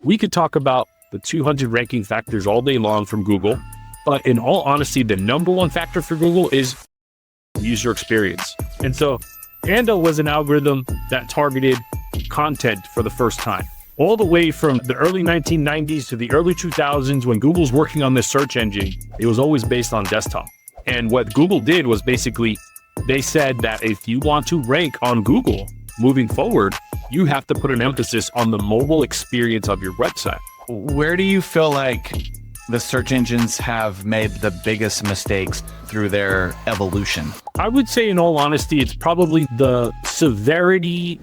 We could talk about the 200 ranking factors all day long from Google, but in all honesty, the number one factor for Google is user experience. And so Panda was an algorithm that targeted content for the first time. All the way from the early 1990s to the early 2000s, when Google's working on this search engine, it was always based on desktop. And what Google did was basically, they said that if you want to rank on Google moving forward, you have to put an emphasis on the mobile experience of your website. Where do you feel like the search engines have made the biggest mistakes through their evolution? I would say, in all honesty, it's probably the severity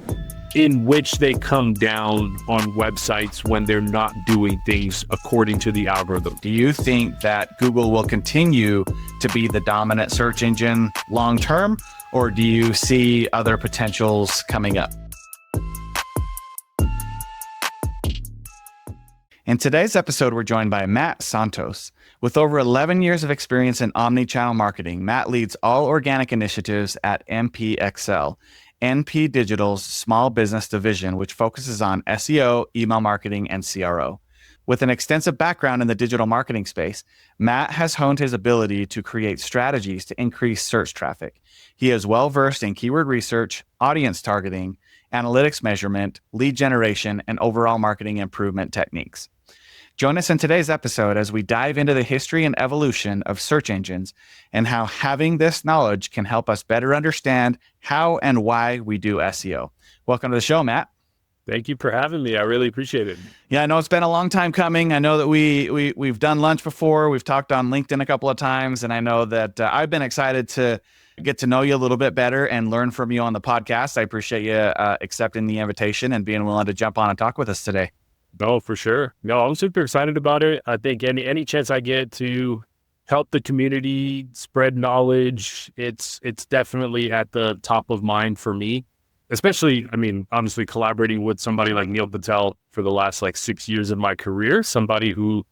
in which they come down on websites when they're not doing things according to the algorithm. Do you think that Google will continue to be the dominant search engine long term, or do you see other potentials coming up? In today's episode, we're joined by Matt Santos. With over 11 years of experience in omni-channel marketing, Matt leads all organic initiatives at NPXL, NP Digital's small business division, which focuses on SEO, email marketing, and CRO. With an extensive background in the digital marketing space, Matt has honed his ability to create strategies to increase search traffic. He is well-versed in keyword research, audience targeting, analytics measurement, lead generation, and overall marketing improvement techniques. Join us in today's episode as we dive into the history and evolution of search engines and how having this knowledge can help us better understand how and why we do SEO. Welcome to the show, Matt. Thank you for having me. I really appreciate it. Yeah, I know it's been a long time coming. I know that we've done lunch before. We've talked on LinkedIn a couple of times, and I know that I've been excited to get to know you a little bit better and learn from you on the podcast. I appreciate you accepting the invitation and being willing to jump on and talk with us today. No, for sure. No, I'm super excited about it. I think any chance I get to help the community spread knowledge, it's definitely at the top of mind for me. Especially, honestly, collaborating with somebody like Neil Patel for the last 6 years of my career, somebody who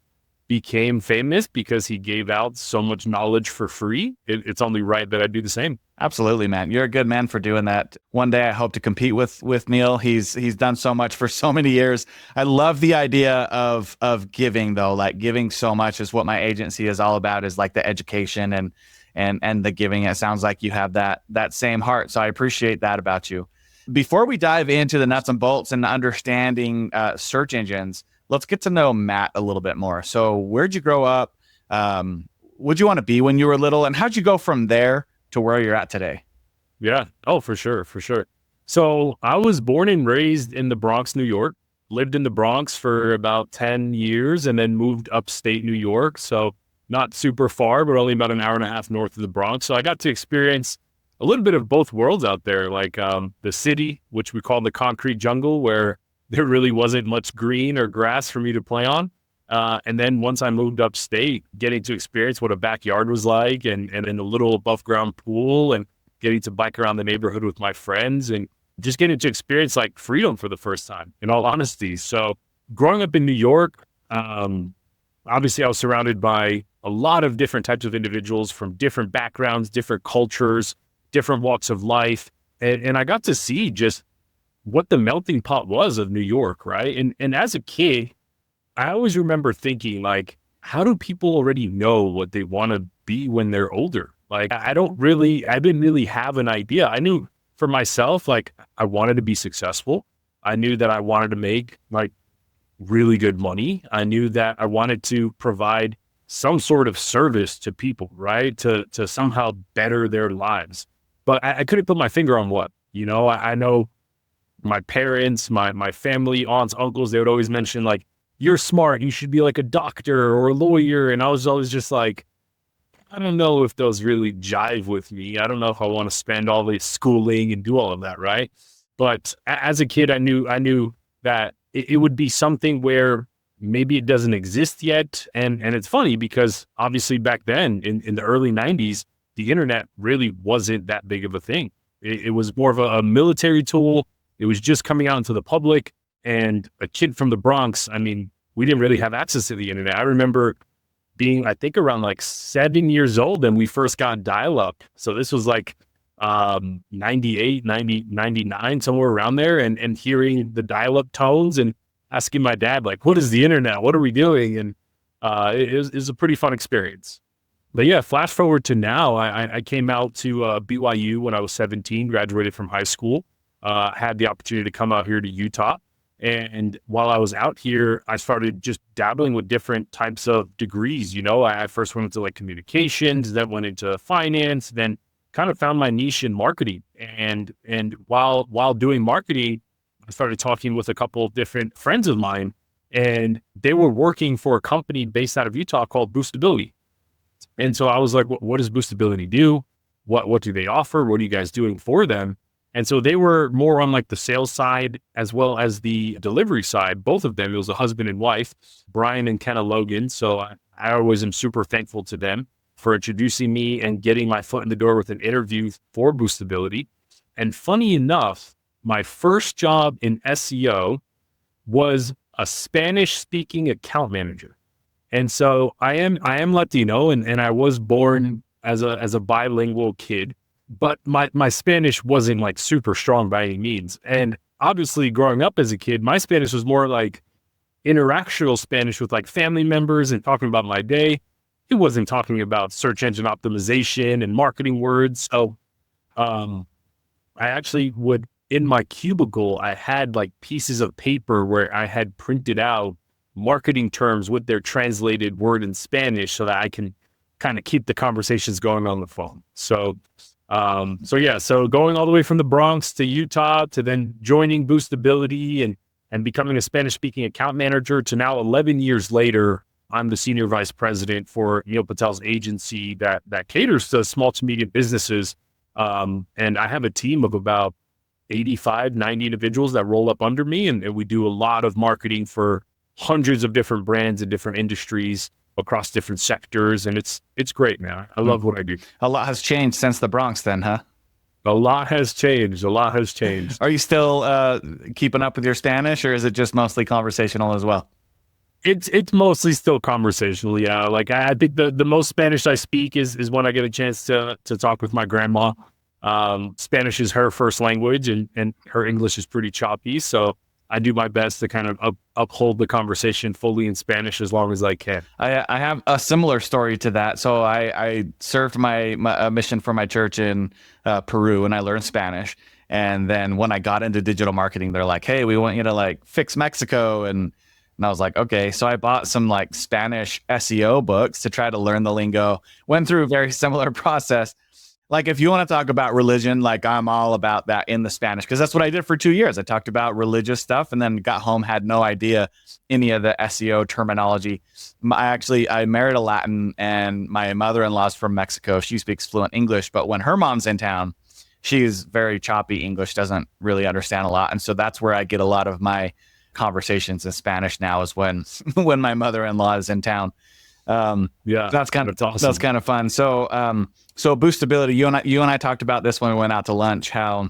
became famous because he gave out so much knowledge for free. It's only right that I do the same. Absolutely, man. You're a good man for doing that. One day I hope to compete with Neil. He's done so much for so many years. I love the idea of giving though. Giving so much is what my agency is all about, is the education and the giving. It sounds like you have that same heart. So I appreciate that about you. Before we dive into the nuts and bolts and understanding search engines, let's get to know Matt a little bit more. So where'd you grow up? What'd you want to be when you were little? And how'd you go from there to where you're at today? Yeah. Oh, for sure. So I was born and raised in the Bronx, New York, lived in the Bronx for about 10 years and then moved upstate New York. So not super far, but only about an hour and a half north of the Bronx. So I got to experience a little bit of both worlds out there, the city, which we call the concrete jungle, where there really wasn't much green or grass for me to play on. And then once I moved upstate, getting to experience what a backyard was like and in a little above ground pool and getting to bike around the neighborhood with my friends and just getting to experience freedom for the first time, in all honesty. So growing up in New York, obviously I was surrounded by a lot of different types of individuals from different backgrounds, different cultures, different walks of life. And I got to see just what the melting pot was of New York, right? And as a kid, I always remember thinking, how do people already know what they want to be when they're older? I didn't really have an idea. I knew for myself, I wanted to be successful. I knew that I wanted to make really good money. I knew that I wanted to provide some sort of service to people, right? To somehow better their lives. But I couldn't put my finger on what, I know my parents, my family, aunts, uncles, they would always mention you're smart, you should be a doctor or a lawyer. And I was always just I don't know if those really jive with me. I don't know if I want to spend all this schooling and do all of that, right? But as a kid, I knew that it would be something where maybe it doesn't exist yet. And it's funny because obviously back then in the early 90s, the internet really wasn't that big of a thing. It was more of a military tool. It was just coming out into the public, and a kid from the Bronx, we didn't really have access to the internet. I remember being, I think around 7 years old and we first got dial-up. So this was 98, 90, 99, somewhere around there, and hearing the dial-up tones and asking my dad, like, what is the internet? What are we doing? And it was a pretty fun experience. But yeah, flash forward to now, I came out to BYU when I was 17, graduated from high school, had the opportunity to come out here to Utah. And while I was out here, I started just dabbling with different types of degrees. You know, I first went into like communications, then went into finance, then kind of found my niche in marketing. And while doing marketing, I started talking with a couple of different friends of mine, and they were working for a company based out of Utah called Boostability. And so I was like, what does Boostability do? What do they offer? What are you guys doing for them? And so they were more on like the sales side as well as the delivery side, both of them. It was a husband and wife, Brian and Kenna Logan. So I always am super thankful to them for introducing me and getting my foot in the door with an interview for Boostability. And funny enough, my first job in SEO was a Spanish speaking account manager. And so I am Latino, and I was born as a bilingual kid, but my Spanish wasn't like super strong by any means. And obviously growing up as a kid, my Spanish was more like interactional Spanish with like family members and talking about my day. It wasn't talking about search engine optimization and marketing words. So I actually would, in my cubicle, I had like pieces of paper where I had printed out marketing terms with their translated word in Spanish so that I can kind of keep the conversations going on the phone. So going all the way from the Bronx to Utah to then joining Boostability and becoming a Spanish speaking account manager to now 11 years later, I'm the senior vice president for Neil Patel's agency that caters to small to medium businesses. And I have a team of about 85, 90 individuals that roll up under me. And we do a lot of marketing for hundreds of different brands and different industries across different sectors. And it's great, man. I love what I do. A lot has changed since the Bronx then, huh? A lot has changed. A lot has changed. Are you still keeping up with your Spanish, or is it just mostly conversational as well? It's mostly still conversational. Yeah. Like I think the most Spanish I speak is when I get a chance to talk with my grandma. Spanish is her first language, and her English is pretty choppy. So I do my best to kind of uphold the conversation fully in Spanish as long as I can. I have a similar story to that. So I served my mission for my church in Peru, and I learned Spanish. And then when I got into digital marketing, they're like, hey, we want you to like fix Mexico. And I was like, okay. So I bought some like Spanish SEO books to try to learn the lingo. Went through a very similar process. Like if you want to talk about religion, like I'm all about that in the Spanish, because that's what I did for 2 years. I talked about religious stuff and then got home, had no idea any of the SEO terminology. I married a Latin, and my mother-in-law's from Mexico. She speaks fluent English, but when her mom's in town, she's very choppy English, doesn't really understand a lot. And so that's where I get a lot of my conversations in Spanish now, is when my mother-in-law is in town. That's kind of awesome. That's kind of fun. So Boostability, you and I talked about this when we went out to lunch, how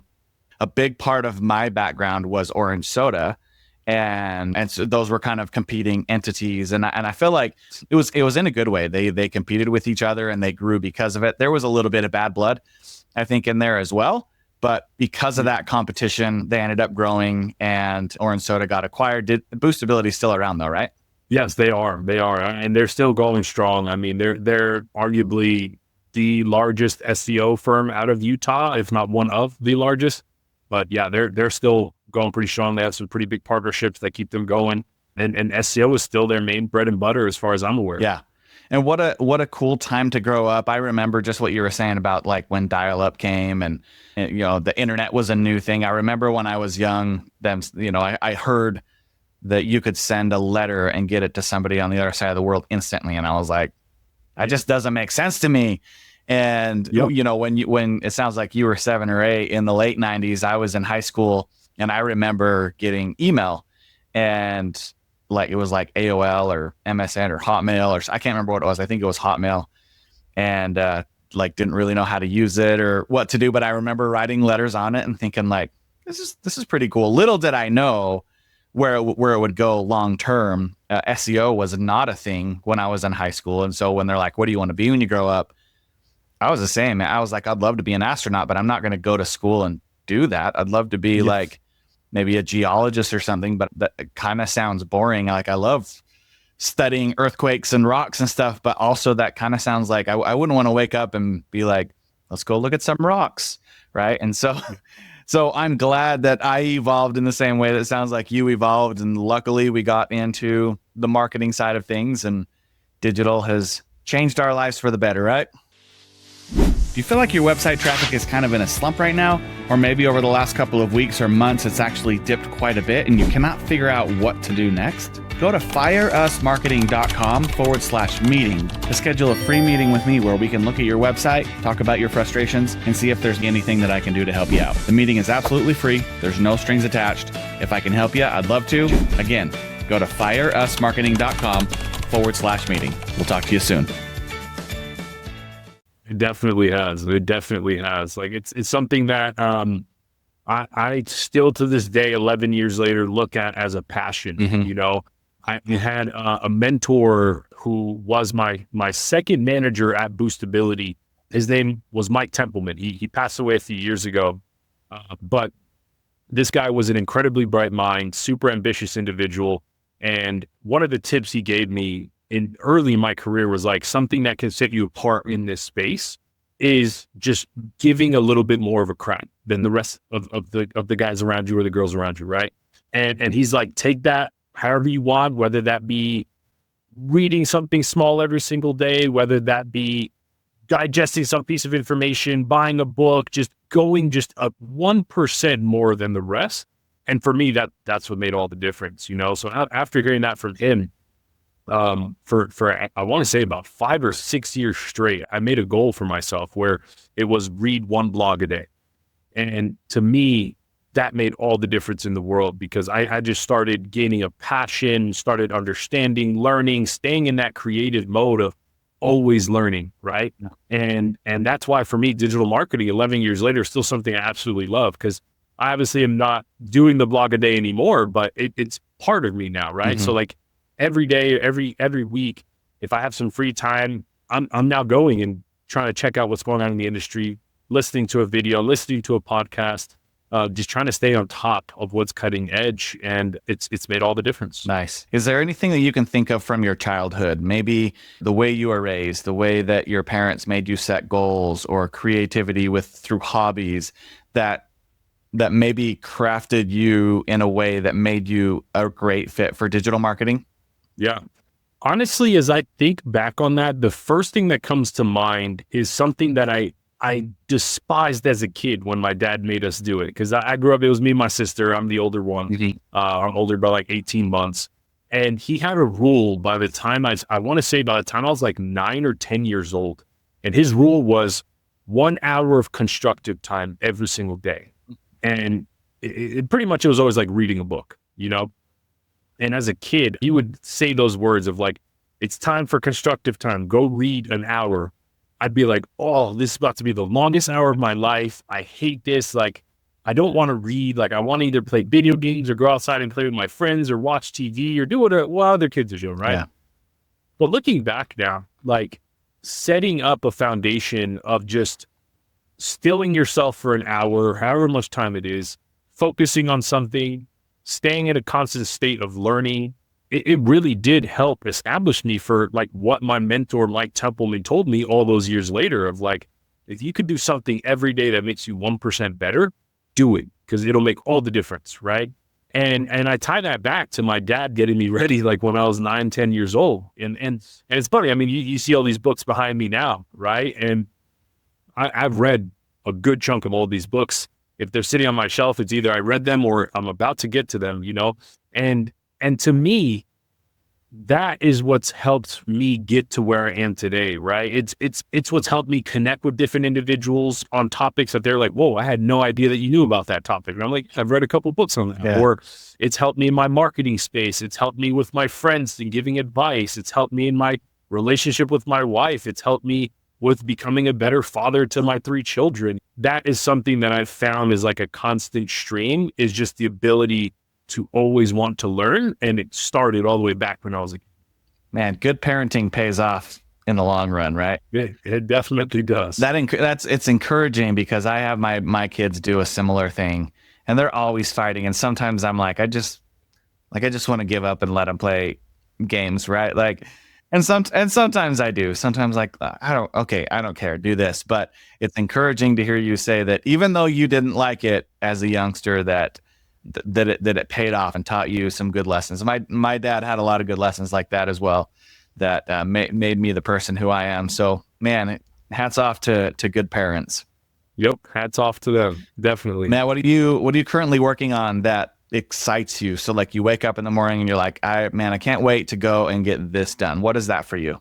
a big part of my background was orange soda, and so those were kind of competing entities, and I feel like it was in a good way. They competed with each other and they grew because of it. There was a little bit of bad blood, I think, in there as well. But because of that competition, they ended up growing, and orange soda got acquired. Boostability still around though, right? Yes, they are, and they're still going strong. I mean, they're arguably the largest SEO firm out of Utah, if not one of the largest. But yeah, they're still going pretty strong. They have some pretty big partnerships that keep them going, and SEO is still their main bread and butter, as far as I'm aware. Yeah. And what a cool time to grow up. I remember just what you were saying about like when dial-up came, and you know, the internet was a new thing. I remember when I was young, I heard that you could send a letter and get it to somebody on the other side of the world instantly. And I was like, that just doesn't make sense to me. And, you know, when it sounds like you were 7 or 8 in the late 90s, I was in high school, and I remember getting email, and like, it was like AOL or MSN or Hotmail, or I can't remember what it was. I think it was Hotmail, and like didn't really know how to use it or what to do. But I remember writing letters on it and thinking like, this is pretty cool. Little did I know where it would go long term. SEO was not a thing when I was in high school. And so when they're like, what do you want to be when you grow up? I was the same. I was like, I'd love to be an astronaut, but I'm not going to go to school and do that. I'd love to be like maybe a geologist or something, but that kind of sounds boring. Like I love studying earthquakes and rocks and stuff, but also that kind of sounds like I wouldn't want to wake up and be like, let's go look at some rocks, right? And so I'm glad that I evolved in the same way that it sounds like you evolved, and luckily we got into the marketing side of things, and digital has changed our lives for the better, right? Do you feel like your website traffic is kind of in a slump right now? Or maybe over the last couple of weeks or months, it's actually dipped quite a bit and you cannot figure out what to do next? Go to fireusmarketing.com/meeting to schedule a free meeting with me where we can look at your website, talk about your frustrations, and see if there's anything that I can do to help you out. The meeting is absolutely free. There's no strings attached. If I can help you, I'd love to. Again, go to fireusmarketing.com/meeting. We'll talk to you soon. It definitely has. It definitely has. Like it's something that I still to this day, 11 years later, look at as a passion. Mm-hmm. You know, I had a mentor who was my second manager at Boostability. His name was Mike Templeman. He passed away a few years ago, but this guy was an incredibly bright mind, super ambitious individual. And one of the tips he gave me early in my career was like, something that can set you apart in this space is just giving a little bit more of a crap than the rest of the guys around you or the girls around you, right? And he's like, take that however you want, whether that be reading something small every single day, whether that be digesting some piece of information, buying a book, just going just up 1% more than the rest. And for me, that's what made all the difference, you know? So after hearing that from him, for I want to say about 5 or 6 years straight, I made a goal for myself where it was read one blog a day. And to me, that made all the difference in the world, because I just started gaining a passion, started understanding, learning, staying in that creative mode of always learning, right? Yeah. And that's why for me, digital marketing 11 years later is still something I absolutely love, because I obviously am not doing the blog a day anymore, but it's part of me now, right? Mm-hmm. So like every day, every week, if I have some free time, I'm now going and trying to check out what's going on in the industry, listening to a video, listening to a podcast, just trying to stay on top of what's cutting edge, and it's made all the difference. Nice. Is there anything that you can think of from your childhood? Maybe the way you were raised, the way that your parents made you set goals, or creativity through hobbies that maybe crafted you in a way that made you a great fit for digital marketing? Yeah. Honestly, as I think back on that, the first thing that comes to mind is something that I despised as a kid when my dad made us do it. Because I grew up, it was me and my sister. I'm the older one. Mm-hmm. I'm older by like 18 months. And he had a rule by the time I want to say by the time I was like 9 or 10 years old. And his rule was 1 hour of constructive time every single day. And it pretty much, it was always like reading a book, you know? And as a kid, he would say those words of like, it's time for constructive time. Go read an hour. I'd be like, oh, this is about to be the longest hour of my life. I hate this. Like, I don't want to read. Like, I want to either play video games or go outside and play with my friends or watch TV or do what other kids are doing, right? Yeah. But looking back now, like setting up a foundation of just stilling yourself for an hour, however much time it is, focusing on something, staying in a constant state of learning, it really did help establish me for like what my mentor, Mike Templeman, told me all those years later of like, if you could do something every day that makes you 1% better, do it, because it'll make all the difference, right? And I tie that back to my dad getting me ready like when I was 9, 10 years old. And it's funny, I mean, you see all these books behind me now, right? And I've read a good chunk of all these books. If they're sitting on my shelf, it's either I read them or I'm about to get to them, you know? And to me, that is what's helped me get to where I am today, right? It's what's helped me connect with different individuals on topics that they're like, whoa, I had no idea that you knew about that topic. And I'm like, I've read a couple books on that. Yeah. Or it's helped me in my marketing space. It's helped me with my friends and giving advice. It's helped me in my relationship with my wife. It's helped me with becoming a better father to my 3 children. That is something that I've found is like a constant stream, is just the ability to always want to learn. And it started all the way back when I was a kid. Man, good parenting pays off in the long run, right? It definitely does. It's encouraging, because I have my kids do a similar thing. and they're always fighting. And sometimes I'm like, I just want to give up and let them play games, right? Like, and sometimes I do. Sometimes like I don't care, do this. But it's encouraging to hear you say that even though you didn't like it as a youngster, that it paid off and taught you some good lessons. My dad had a lot of good lessons like that as well, that made me the person who I am. So man, hats off to good parents. Yep, hats off to them, definitely. Matt, what are you currently working on that excites you? So like you wake up in the morning and you're like, I can't wait to go and get this done. What is that for you?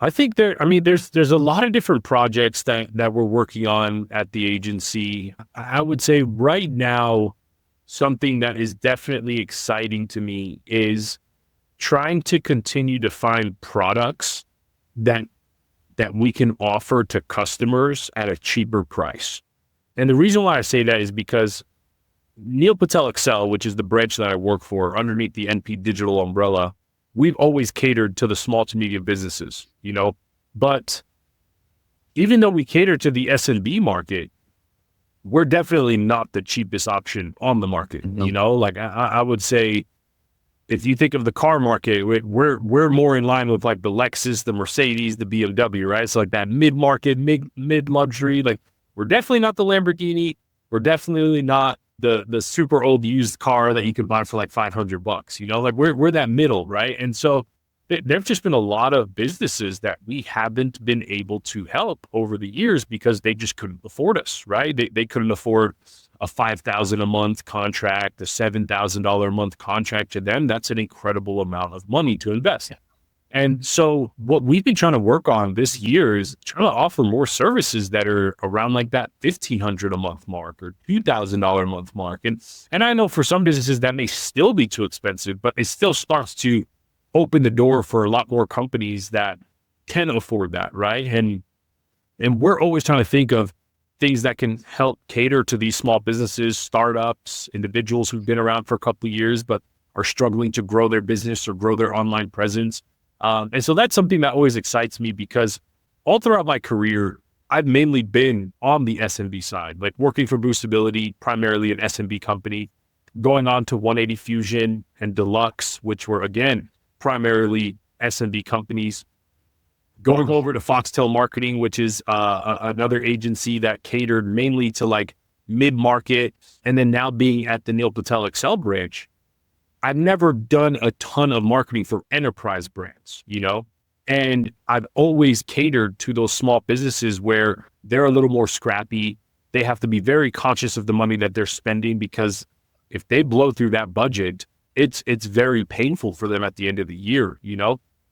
I think there's a lot of different projects that we're working on at the agency. I would say right now, something that is definitely exciting to me is trying to continue to find products that we can offer to customers at a cheaper price. And the reason why I say that is because Neil Patel Excel, which is the branch that I work for underneath the NP Digital umbrella, we've always catered to the small to medium businesses, but even though we cater to the SMB market, we're definitely not the cheapest option on the market. Like I would say, if you think of the car market, we're more in line with like the Lexus, the Mercedes, the BMW, right? So like that mid-market, mid luxury, like we're definitely not the Lamborghini. We're definitely not the super old used car that you could buy for like $500, like we're that middle, right? And so there've just been a lot of businesses that we haven't been able to help over the years because they just couldn't afford us, right? They couldn't afford a $5,000 a month contract, a $7,000 a month contract. To them, that's an incredible amount of money to invest. Yeah. And so what we've been trying to work on this year is trying to offer more services that are around like that $1,500 a month mark or $2,000 a month mark. And I know for some businesses that may still be too expensive, but it still starts to open the door for a lot more companies that can afford that, right? And we're always trying to think of things that can help cater to these small businesses, startups, individuals who've been around for a couple of years, but are struggling to grow their business or grow their online presence. And so that's something that always excites me because all throughout my career, I've mainly been on the SMB side, like working for Boostability, primarily an SMB company, going on to 180 Fusion and Deluxe, which were, again, primarily SMB companies, going over to Foxtel Marketing, which is another agency that catered mainly to like mid-market, and then now being at the Neil Patel Excel branch. I've never done a ton of marketing for enterprise brands, and I've always catered to those small businesses where they're a little more scrappy. They have to be very conscious of the money that they're spending because if they blow through that budget, it's very painful for them at the end of the year,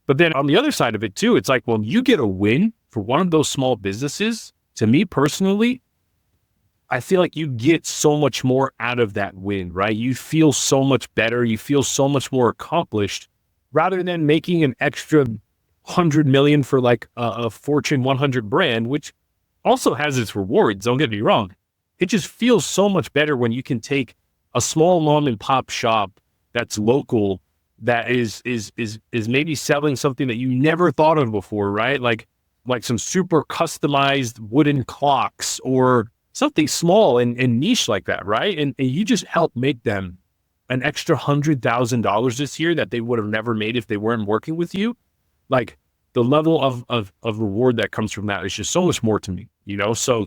But then on the other side of it too, it's like when you get a win for one of those small businesses, to me personally, I feel like you get so much more out of that win, right? You feel so much better. You feel so much more accomplished rather than making an extra 100 million for like a Fortune 100 brand, which also has its rewards. Don't get me wrong. It just feels so much better when you can take a small mom and pop shop that's local, that is maybe selling something that you never thought of before, right? Like some super customized wooden clocks or something small and niche like that, right? And you just help make them an extra $100,000 this year that they would have never made if they weren't working with you. Like the level of reward that comes from that is just so much more to me, So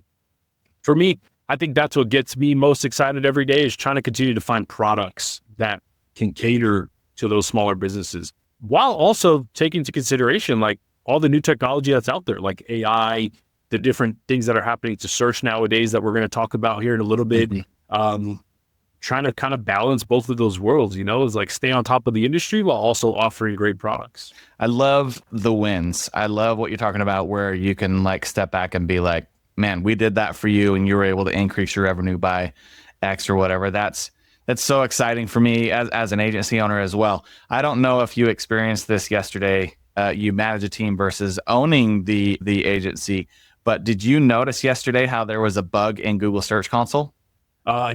for me, I think that's what gets me most excited every day is trying to continue to find products that can cater to those smaller businesses while also taking into consideration like all the new technology that's out there, like AI, the different things that are happening to search nowadays that we're going to talk about here in a little bit. Trying to kind of balance both of those worlds, is like stay on top of the industry while also offering great products. I love the wins. I love what you're talking about where you can like step back and be like, man, we did that for you and you were able to increase your revenue by X or whatever. That's so exciting for me as an agency owner as well. I don't know if you experienced this yesterday. You manage a team versus owning the agency, but did you notice yesterday how there was a bug in Google Search Console?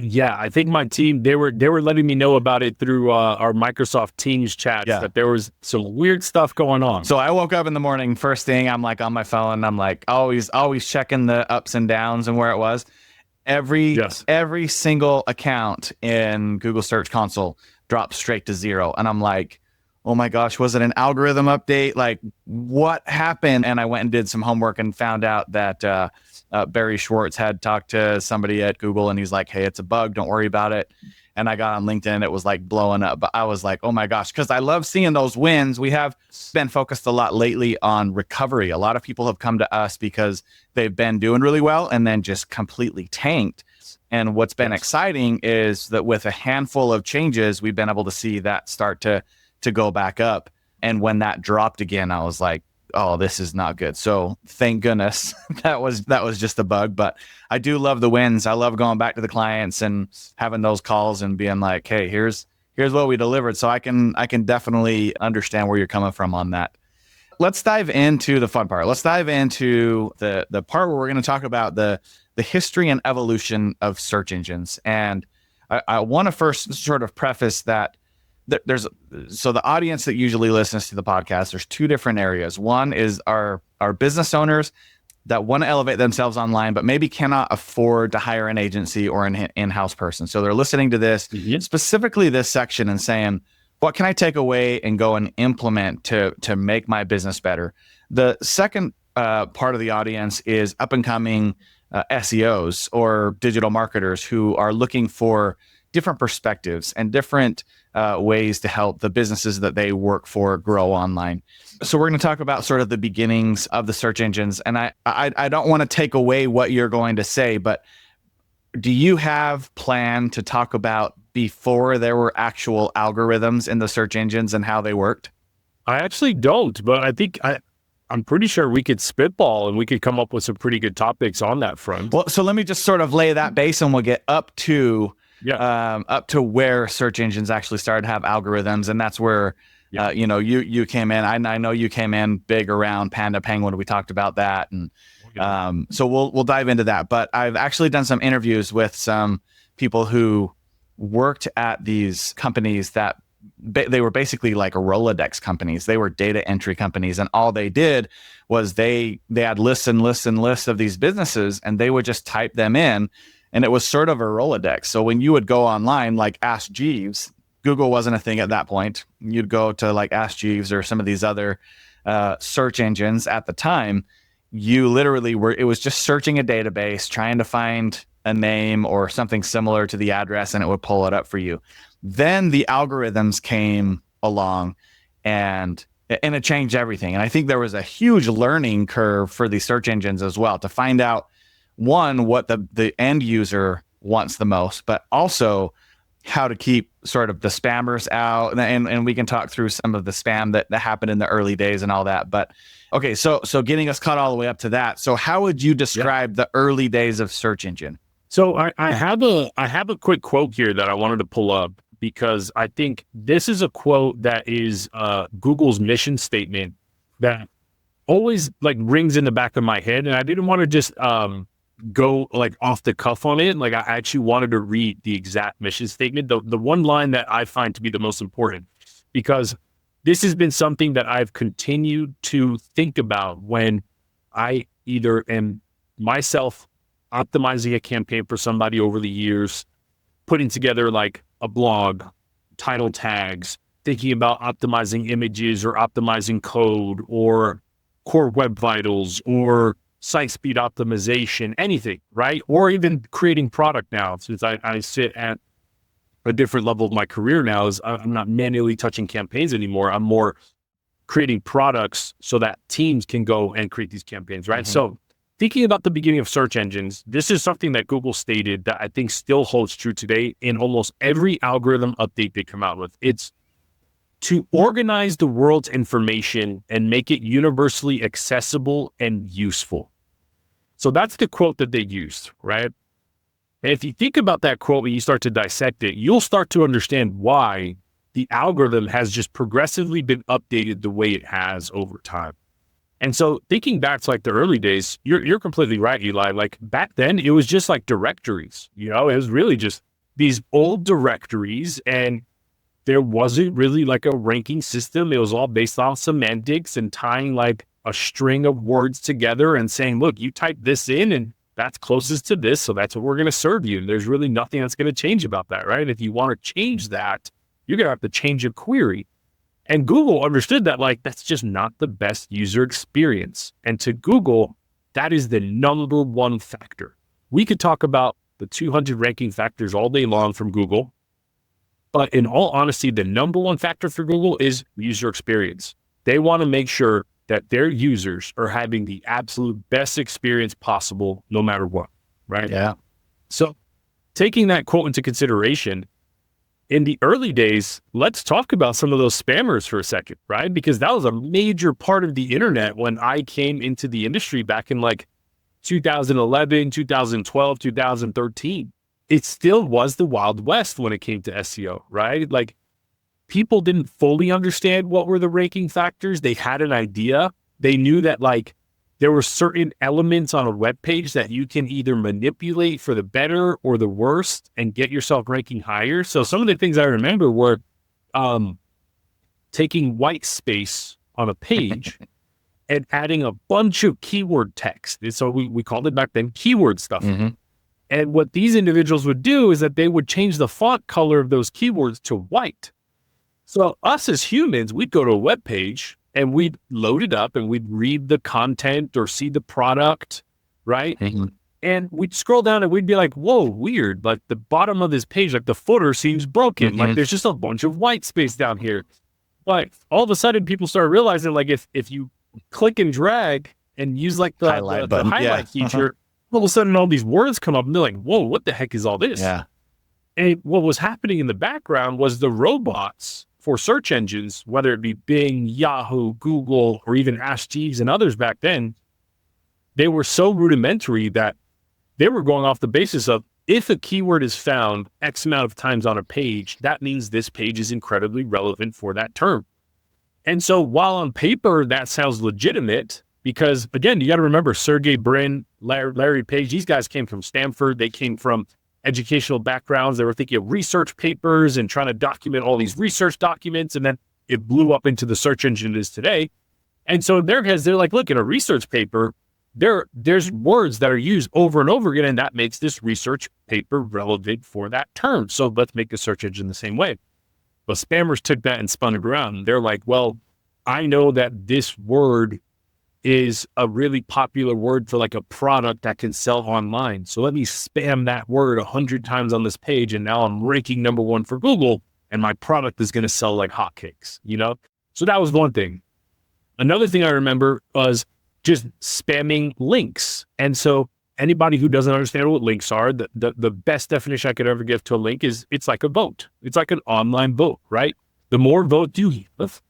Yeah, I think my team, they were letting me know about it through our Microsoft Teams chats that there was some weird stuff going on. So I woke up in the morning, first thing, I'm like on my phone, I'm like always checking the ups and downs and where it was. every Yes. every single account in Google Search Console dropped straight to zero. And I'm like, oh my gosh, was it an algorithm update? Like, what happened? And I went and did some homework and found out that Barry Schwartz had talked to somebody at Google, and he's like, hey, it's a bug, don't worry about it. And I got on LinkedIn and it was like blowing up. But I was like, oh my gosh, because I love seeing those wins. We have been focused a lot lately on recovery. A lot of people have come to us because they've been doing really well and then just completely tanked. And what's been exciting is that with a handful of changes, we've been able to see that start to go back up. And when that dropped again, I was like, oh, this is not good. So thank goodness that was just a bug. But I do love the wins. I love going back to the clients and having those calls and being like, hey, here's what we delivered. So I can definitely understand where you're coming from on that. Let's dive into the fun part. Let's dive into the part where we're going to talk about the history and evolution of search engines. And I want to first sort of preface that so the audience that usually listens to the podcast, there's two different areas. One is our business owners that want to elevate themselves online, but maybe cannot afford to hire an agency or an in-house person. So they're listening to this, specifically this section, and saying, what can I take away and go and implement to make my business better? The second part of the audience is up and coming SEOs or digital marketers who are looking for different perspectives and different ways to help the businesses that they work for grow online. So we're going to talk about sort of the beginnings of the search engines. And I don't want to take away what you're going to say, but do you have plan to talk about before there were actual algorithms in the search engines and how they worked? I actually don't, but I think I'm pretty sure we could spitball and we could come up with some pretty good topics on that front. Well, so let me just sort of lay that base and we'll get up to where search engines actually started to have algorithms. And that's where, you came in. I know you came in big around Panda, Penguin. We talked about that. And so we'll dive into that. But I've actually done some interviews with some people who worked at these companies that they were basically like a Rolodex companies. They were data entry companies. And all they did was they had lists and lists and lists of these businesses, and they would just type them in. And it was sort of a Rolodex. So when you would go online, like Ask Jeeves, Google wasn't a thing at that point. You'd go to like Ask Jeeves or some of these other search engines at the time. You literally it was just searching a database, trying to find a name or something similar to the address, and it would pull it up for you. Then the algorithms came along and it changed everything. And I think there was a huge learning curve for the search engines as well to find out, one, what the end user wants the most, but also how to keep sort of the spammers out. And we can talk through some of the spam that happened in the early days and all that. But okay, so getting us caught all the way up to that. So how would you describe the early days of search engine? So I have a quick quote here that I wanted to pull up because I think this is a quote that is Google's mission statement that always like rings in the back of my head. And I didn't want to just go like off the cuff on it. Like I actually wanted to read the exact mission statement, the one line that I find to be the most important, because this has been something that I've continued to think about when I either am myself optimizing a campaign for somebody over the years, putting together like a blog, title tags, thinking about optimizing images or optimizing code or core web vitals or site speed optimization, anything, right? Or even creating product now, since I sit at a different level of my career now, is I'm not manually touching campaigns anymore. I'm more creating products so that teams can go and create these campaigns, right? Mm-hmm. So thinking about the beginning of search engines, this is something that Google stated that I think still holds true today in almost every algorithm update they come out with. It's to organize the world's information and make it universally accessible and useful. So that's the quote that they used, right? And if you think about that quote and you start to dissect it, you'll start to understand why the algorithm has just progressively been updated the way it has over time. And so thinking back to like the early days, you're completely right, Eli. Like back then, it was just like directories, it was really just these old directories, and there wasn't really like a ranking system. It was all based on semantics and tying like a string of words together and saying, look, you type this in and that's closest to this. So that's what we're going to serve you. And there's really nothing that's going to change about that, right? If you want to change that, you're going to have to change a query. And Google understood that, like, that's just not the best user experience. And to Google, that is the number one factor. We could talk about the 200 ranking factors all day long from Google. But in all honesty, the number one factor for Google is user experience. They want to make sure that their users are having the absolute best experience possible, no matter what, right? Yeah. So taking that quote into consideration, in the early days, let's talk about some of those spammers for a second, right? Because that was a major part of the internet when I came into the industry back in like 2011, 2012, 2013. It still was the Wild West when it came to SEO, right? Like, people didn't fully understand what were the ranking factors. They had an idea. They knew that, like, there were certain elements on a web page that you can either manipulate for the better or the worst and get yourself ranking higher. So some of the things I remember were taking white space on a page and adding a bunch of keyword text. And so we called it back then keyword stuff. Mm-hmm. And what these individuals would do is that they would change the font color of those keywords to white. So us as humans, we'd go to a web page and we'd load it up and we'd read the content or see the product, right? Mm-hmm. And we'd scroll down and we'd be like, whoa, weird. Like, the bottom of this page, like the footer seems broken. Mm-hmm. Like, there's just a bunch of white space down here. But all of a sudden people started realizing, like, if you click and drag and use like the highlight feature, all of a sudden all these words come up and they're like, whoa, what the heck is all this? Yeah. And what was happening in the background was the robots for search engines, whether it be Bing, Yahoo, Google, or even Ask Jeeves and others back then, they were so rudimentary that they were going off the basis of, if a keyword is found X amount of times on a page, that means this page is incredibly relevant for that term. And so while on paper that sounds legitimate, because again, you got to remember Sergey Brin, Larry Page, these guys came from Stanford. They came from educational backgrounds. They were thinking of research papers and trying to document all these research documents. And then it blew up into the search engine it is today. And so in their heads, they're like, look, in a research paper, there's words that are used over and over again, and that makes this research paper relevant for that term. So let's make a search engine the same way. But spammers took that and spun it around. They're like, well, I know that this word is a really popular word for like a product that can sell online. So let me spam that word 100 times on this page, and now I'm ranking number one for Google, and my product is going to sell like hotcakes, you know? So that was one thing. Another thing I remember was just spamming links. And so anybody who doesn't understand what links are, the best definition I could ever give to a link is it's like a vote. It's like an online vote, right? The more votes you give,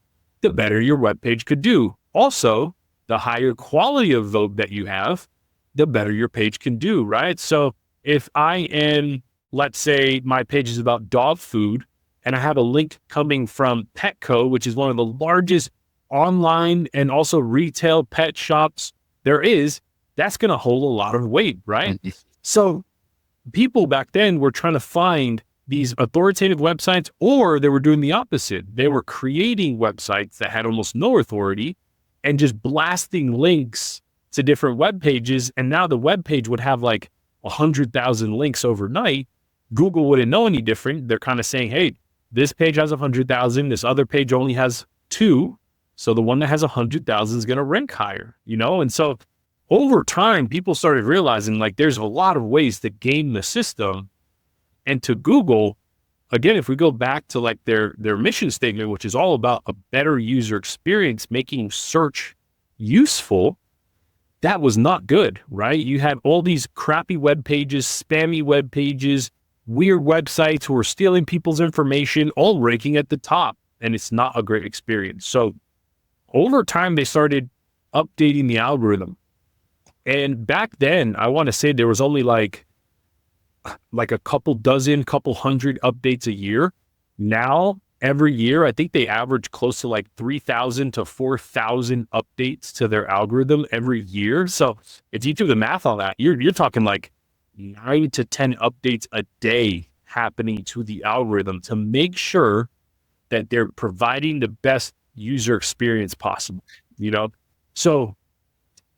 the better your webpage could do. Also, the higher quality of vote that you have, the better your page can do, right? So if I am, let's say my page is about dog food, and I have a link coming from Petco, which is one of the largest online and also retail pet shops there is, that's going to hold a lot of weight, right? So people back then were trying to find these authoritative websites, or they were doing the opposite. They were creating websites that had almost no authority and just blasting links to different web pages. And now the web page would have like 100,000 links overnight. Google wouldn't know any different. They're kind of saying, hey, this page has 100,000. This other page only has 2. So the one that has 100,000 is going to rank higher, you know? And so over time, people started realizing like there's a lot of ways to game the system. And to Google, again, if we go back to like their mission statement, which is all about a better user experience, making search useful, that was not good, right? You had all these crappy web pages, spammy web pages, weird websites who were stealing people's information, all ranking at the top, and it's not a great experience. So over time, they started updating the algorithm. And back then, I want to say there was only like a couple hundred updates a year. Now, every year, I think they average close to like 3,000 to 4,000 updates to their algorithm every year. So if you do the math on that, you're talking like 9 to 10 updates a day happening to the algorithm to make sure that they're providing the best user experience possible, you know? So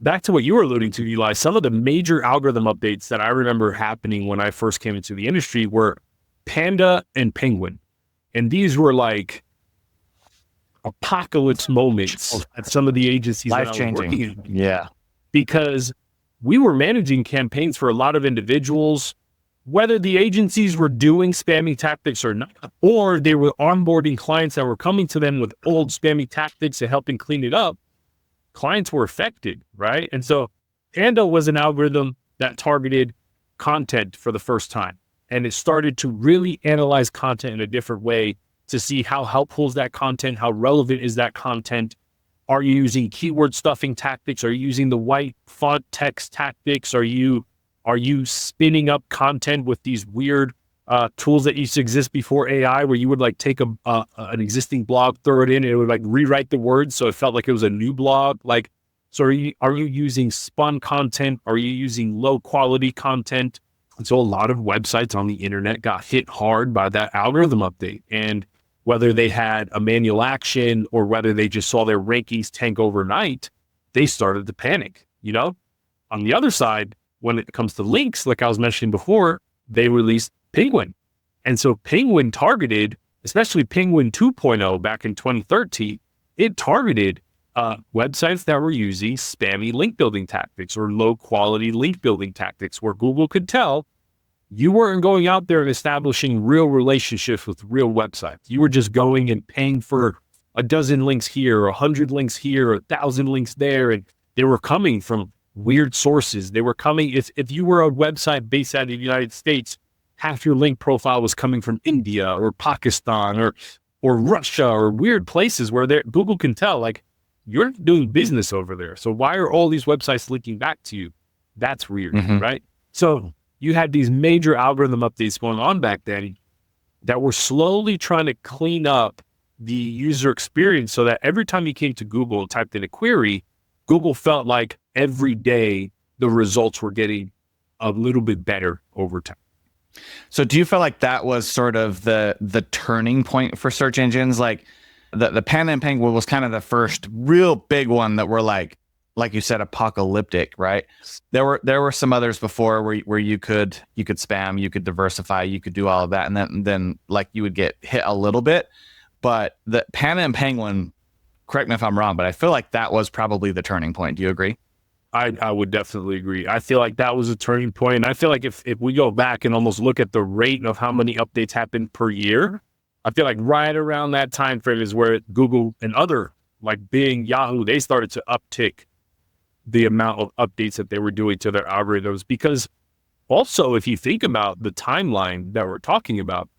back to what you were alluding to, Eli, some of the major algorithm updates that I remember happening when I first came into the industry were Panda and Penguin. And these were like apocalypse moments at some of the agencies that I was working in. Yeah. Because we were managing campaigns for a lot of individuals, whether the agencies were doing spamming tactics or not, or they were onboarding clients that were coming to them with old spamming tactics and helping clean it up. Clients were affected, right? And so Panda was an algorithm that targeted content for the first time. And it started to really analyze content in a different way to see how helpful is that content, how relevant is that content. Are you using keyword stuffing tactics? Are you using the white font text tactics? Are you spinning up content with these weird tools that used to exist before AI, where you would like take an existing blog, throw it in, and it would like rewrite the words so it felt like it was a new blog? Like, so are you using spun content? Are you using low quality content? And so a lot of websites on the internet got hit hard by that algorithm update. And whether they had a manual action or whether they just saw their rankings tank overnight, they started to panic, you know? On the other side, when it comes to links, like I was mentioning before, they released Penguin. And so Penguin targeted, especially Penguin 2.0 back in 2013, it targeted websites that were using spammy link building tactics or low quality link building tactics, where Google could tell you weren't going out there and establishing real relationships with real websites. You were just going and paying for a dozen links here, 100 links here, 1,000 links there. And they were coming from weird sources. They were coming, if you were a website based out of the United States, half your link profile was coming from India or Pakistan or Russia or weird places where Google can tell, like, you're doing business over there. So why are all these websites linking back to you? That's weird, right? So you had these major algorithm updates going on back then that were slowly trying to clean up the user experience so that every time you came to Google and typed in a query, Google felt like every day the results were getting a little bit better over time. So do you feel like that was sort of the turning point for search engines? Like the Panda and Penguin was kind of the first real big one that were like you said, apocalyptic, right? There were some others before where you could spam, you could diversify, you could do all of that, and then like you would get hit a little bit. But the Panda and Penguin, correct me if I'm wrong, but I feel like that was probably the turning point. Do you agree? I would definitely agree. I feel like that was a turning point. And I feel like if we go back and almost look at the rate of how many updates happen per year, I feel like right around that time frame is where Google and other, like Bing, Yahoo, they started to uptick the amount of updates that they were doing to their algorithms. Because also, if you think about the timeline that we're talking about,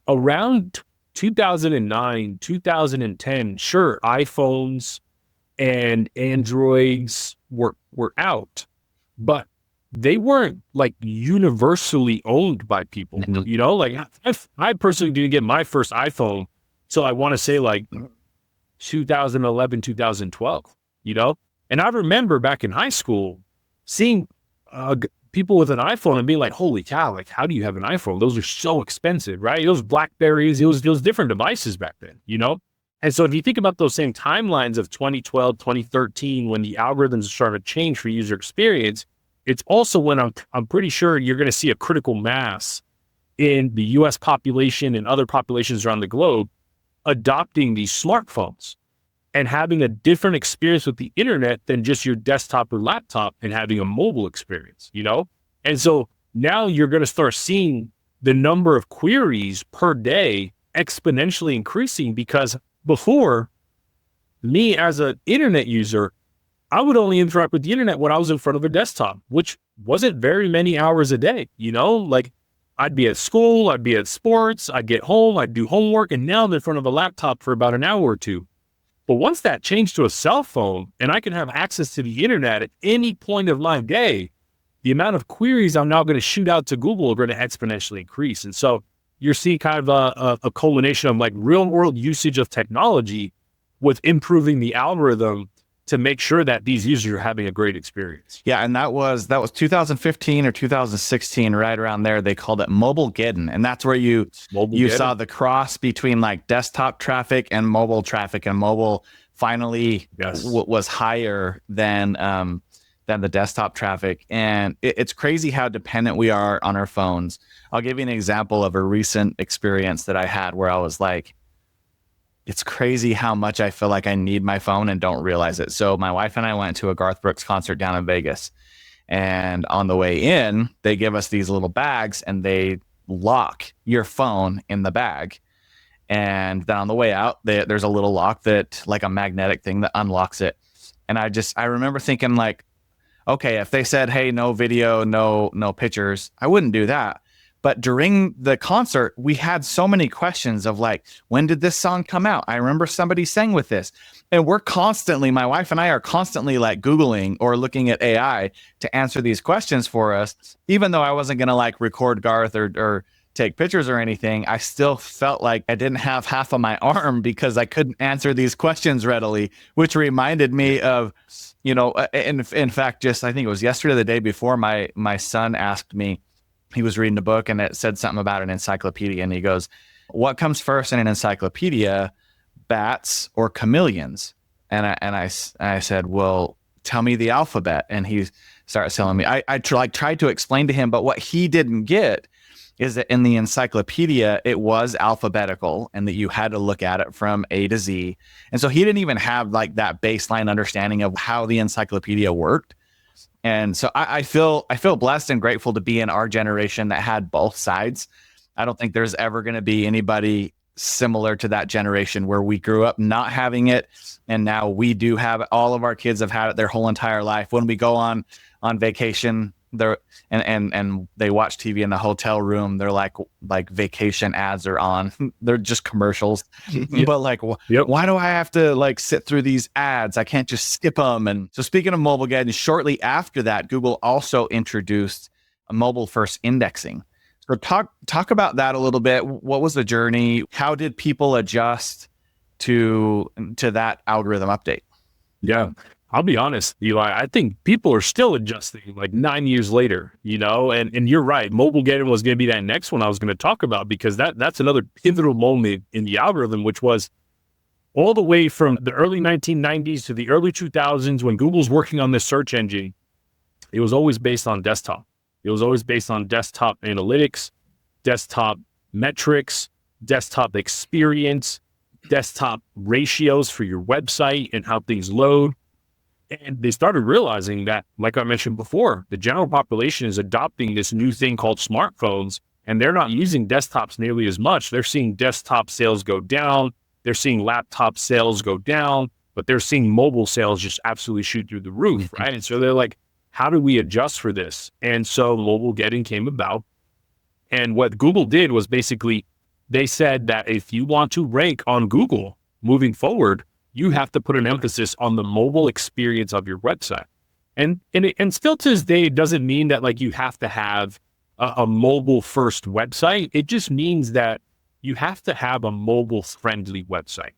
around 2009, 2010, sure, iPhones and Androids were out, but they weren't like universally owned by people. You know, like I personally didn't get my first iPhone, so I want to say like 2011, 2012, you know? And I remember back in high school seeing people with an iPhone and being like, holy cow, like, how do you have an iPhone? Those are so expensive, right? Those Blackberries, it was different devices back then, you know? And so if you think about those same timelines of 2012, 2013, when the algorithms started to change for user experience, it's also when I'm pretty sure you're going to see a critical mass in the US population and other populations around the globe adopting these smartphones and having a different experience with the internet than just your desktop or laptop and having a mobile experience, you know? And so now you're going to start seeing the number of queries per day exponentially increasing, because before, me as an internet user, I would only interact with the internet when I was in front of a desktop, which wasn't very many hours a day, you know? Like, I'd be at school, I'd be at sports, I'd get home, I'd do homework, and now I'm in front of a laptop for about an hour or two. But once that changed to a cell phone and I can have access to the internet at any point of my day, the amount of queries I'm now going to shoot out to Google are going to exponentially increase. And so you're seeing kind of a culmination of like real world usage of technology with improving the algorithm to make sure that these users are having a great experience. Yeah, and that was 2015 or 2016, right around there. They called it Mobilegeddon, and that's where you saw the cross between like desktop traffic and mobile finally Yes. was higher than the desktop traffic. And it's crazy how dependent we are on our phones. I'll give you an example of a recent experience that I had where I was like, it's crazy how much I feel like I need my phone and don't realize it. So my wife and I went to a Garth Brooks concert down in Vegas. And on the way in, they give us these little bags and they lock your phone in the bag. And then on the way out, there's a little lock that, like a magnetic thing that unlocks it. And I remember thinking like, okay, if they said, hey, no video, no pictures, I wouldn't do that. But during the concert, we had so many questions of like, when did this song come out? I remember somebody sang with this. And my wife and I are constantly like Googling or looking at AI to answer these questions for us. Even though I wasn't going to like record Garth or take pictures or anything, I still felt like I didn't have half of my arm because I couldn't answer these questions readily, which reminded me of, in fact, just I think it was yesterday, the day before, my son asked me, he was reading a book and it said something about an encyclopedia. And he goes, what comes first in an encyclopedia, bats or chameleons? And I said, well, tell me the alphabet. And he started telling me, I tried to explain to him, but what he didn't get is that in the encyclopedia, it was alphabetical and that you had to look at it from A to Z. And so he didn't even have like that baseline understanding of how the encyclopedia worked. And so I feel blessed and grateful to be in our generation that had both sides. I don't think there's ever going to be anybody similar to that generation where we grew up not having it. And now we do have it. All of our kids have had it their whole entire life. When we go on vacation, and they watch TV in the hotel room, they're like vacation ads are on. They're just commercials. Yep. But like, why do I have to like sit through these ads? I can't just skip them. And so speaking of mobile, again, shortly after that, Google also introduced a mobile first indexing. So talk about that a little bit. What was the journey? How did people adjust to that algorithm update? Yeah. I'll be honest, Eli, I think people are still adjusting like 9 years later, and you're right. Mobile getting was going to be that next one I was going to talk about, because that's another pivotal moment in the algorithm, which was all the way from the early 1990s to the early 2000s when Google's working on this search engine. It was always based on desktop. It was always based on desktop analytics, desktop metrics, desktop experience, desktop ratios for your website and how things load. And they started realizing that, like I mentioned before, the general population is adopting this new thing called smartphones, and they're not using desktops nearly as much. They're seeing desktop sales go down. They're seeing laptop sales go down, but they're seeing mobile sales just absolutely shoot through the roof, right? And so they're like, how do we adjust for this? And so mobile getting came about. And what Google did was basically, they said that if you want to rank on Google moving forward, you have to put an emphasis on the mobile experience of your website. And still to this day, it doesn't mean that like you have to have a mobile first website. It just means that you have to have a mobile friendly website.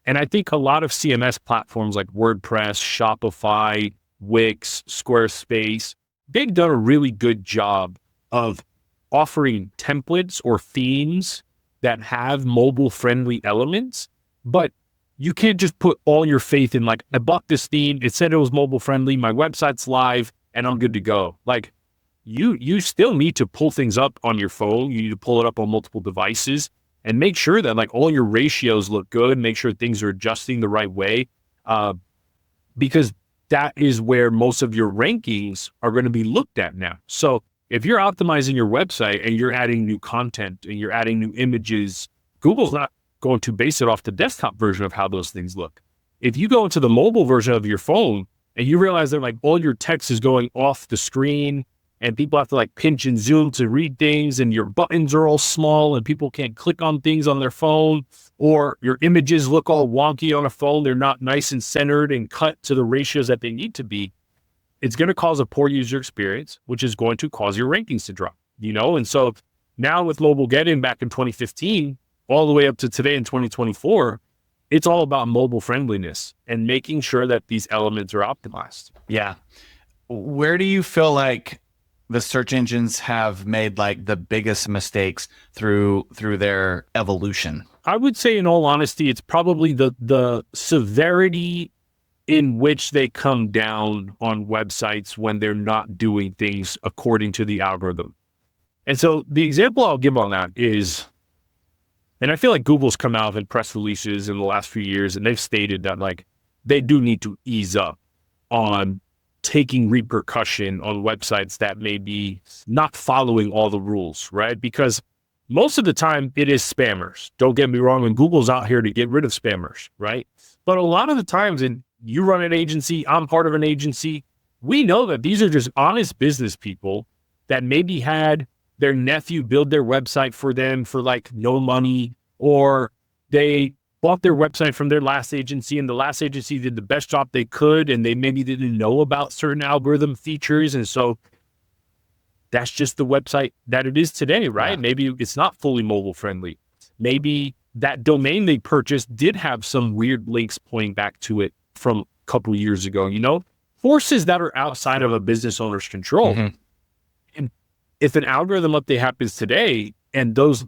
And I think a lot of CMS platforms like WordPress, Shopify, Wix, Squarespace, they've done a really good job of offering templates or themes that have mobile friendly elements, but you can't just put all your faith in like, I bought this theme, it said it was mobile friendly, my website's live, and I'm good to go. Like you still need to pull things up on your phone. You need to pull it up on multiple devices and make sure that like all your ratios look good, make sure things are adjusting the right way. Because that is where most of your rankings are going to be looked at now. So if you're optimizing your website and you're adding new content and you're adding new images, Google's not going to base it off the desktop version of how those things look. If you go into the mobile version of your phone and you realize that like all your text is going off the screen and people have to like pinch and zoom to read things and your buttons are all small and people can't click on things on their phone, or your images look all wonky on a phone, they're not nice and centered and cut to the ratios that they need to be, it's going to cause a poor user experience, which is going to cause your rankings to drop, And so now with mobile get-in back in 2015, all the way up to today in 2024, it's all about mobile friendliness and making sure that these elements are optimized. Yeah. Where do you feel like the search engines have made like the biggest mistakes through their evolution? I would say, in all honesty, it's probably the severity in which they come down on websites when they're not doing things according to the algorithm. And so the example I'll give on that is, and I feel like Google's come out in press releases in the last few years, and they've stated that like they do need to ease up on taking repercussion on websites that may be not following all the rules, right? Because most of the time it is spammers. Don't get me wrong, and Google's out here to get rid of spammers, right? But a lot of the times, and you run an agency, I'm part of an agency, we know that these are just honest business people that maybe had their nephew build their website for them for like no money, or they bought their website from their last agency and the last agency did the best job they could and they maybe didn't know about certain algorithm features. And so that's just the website that it is today, right? Yeah. Maybe it's not fully mobile friendly. Maybe that domain they purchased did have some weird links pointing back to it from a couple of years ago, forces that are outside of a business owner's control. Mm-hmm. And if an algorithm update happens today and those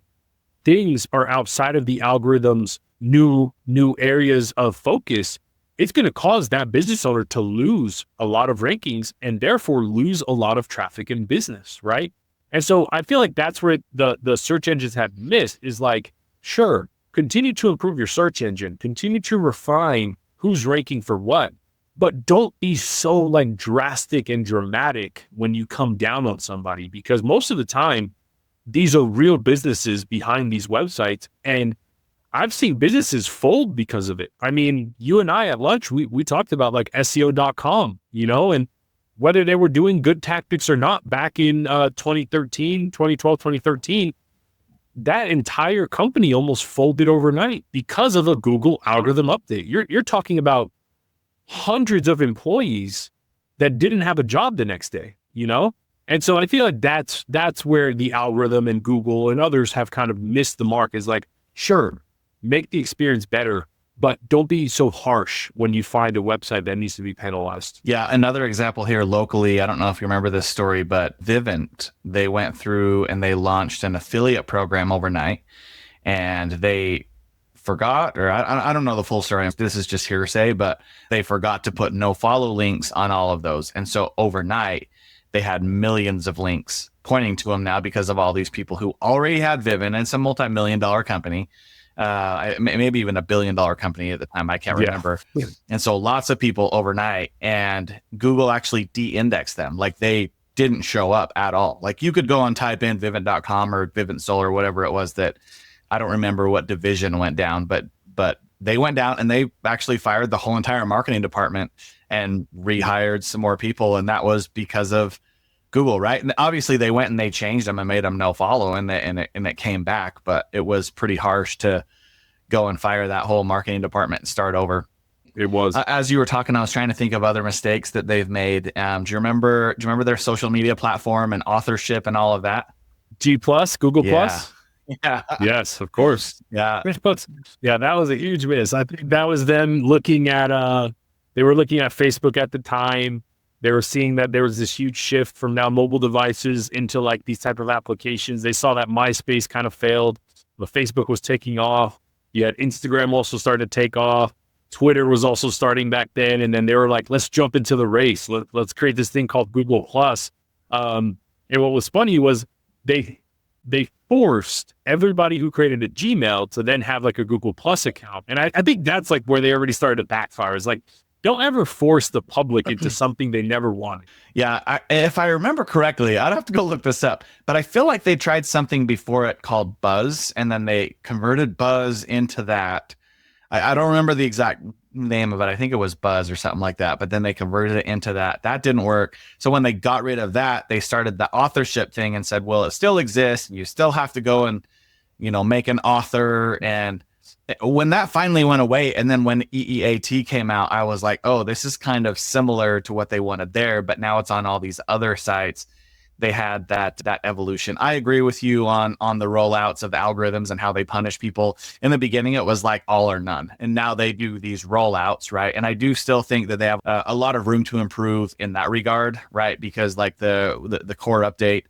things are outside of the algorithm's new areas of focus, it's going to cause that business owner to lose a lot of rankings and therefore lose a lot of traffic and business, right? And so I feel like that's where the search engines have missed is like, sure, continue to improve your search engine, continue to refine who's ranking for what, but don't be so like drastic and dramatic when you come down on somebody, because most of the time, these are real businesses behind these websites. And I've seen businesses fold because of it. I mean, you and I at lunch, we talked about like SEO.com, and whether they were doing good tactics or not back in 2013, 2012, 2013, that entire company almost folded overnight because of a Google algorithm update. You're talking about hundreds of employees that didn't have a job the next day, And so I feel like that's where the algorithm and Google and others have kind of missed the mark, is like, sure, make the experience better, but don't be so harsh when you find a website that needs to be penalized. Yeah, another example here locally, I don't know if you remember this story, but Vivint, they went through and they launched an affiliate program overnight, and they forgot, or I don't know the full story, this is just hearsay, but they forgot to put no follow links on all of those. And so overnight, they had millions of links pointing to them now because of all these people who already had Vivint, and it's a multi-million-dollar company. Maybe even $1 billion company at the time. I can't remember. Yeah. And so lots of people overnight, and Google actually de-indexed them. Like they didn't show up at all. Like you could go and type in Vivint.com or Vivint Solar, whatever it was, that I don't remember what division went down, but they went down and they actually fired the whole entire marketing department and rehired some more people. And that was because of Google, right? And obviously they went and they changed them and made them no follow, and it came back, but it was pretty harsh to go and fire that whole marketing department and start over. It was. As you were talking, I was trying to think of other mistakes that they've made. Do you remember their social media platform and authorship and all of that? Google Plus? Yeah. Yes, of course. Yeah. Yeah, that was a huge miss. I think that was them looking at they were looking at Facebook at the time. They were seeing that there was this huge shift from now mobile devices into like these type of applications. They saw that MySpace kind of failed, but Facebook was taking off. You had Instagram also started to take off. Twitter was also starting back then. And then they were like, let's jump into the race. Let's create this thing called Google Plus. And what was funny was they forced everybody who created a Gmail to then have like a Google Plus account. And I think that's like where they already started to backfire. It's like, don't ever force the public into something they never wanted. Yeah, if I remember correctly, I'd have to go look this up, but I feel like they tried something before it called Buzz, and then they converted Buzz into that. I don't remember the exact name of it. I think it was Buzz or something like that, but then they converted it into that. That didn't work. So when they got rid of that, they started the authorship thing and said, well, it still exists. You still have to go and, make an author. And when that finally went away, and then when EEAT came out, I was like, oh, this is kind of similar to what they wanted there, but now it's on all these other sites they had that evolution. I agree with you on the rollouts of the algorithms and how they punish people. In the beginning, it was like all or none, and now they do these rollouts, right? And I do still think that they have a lot of room to improve in that regard, right? Because like the core update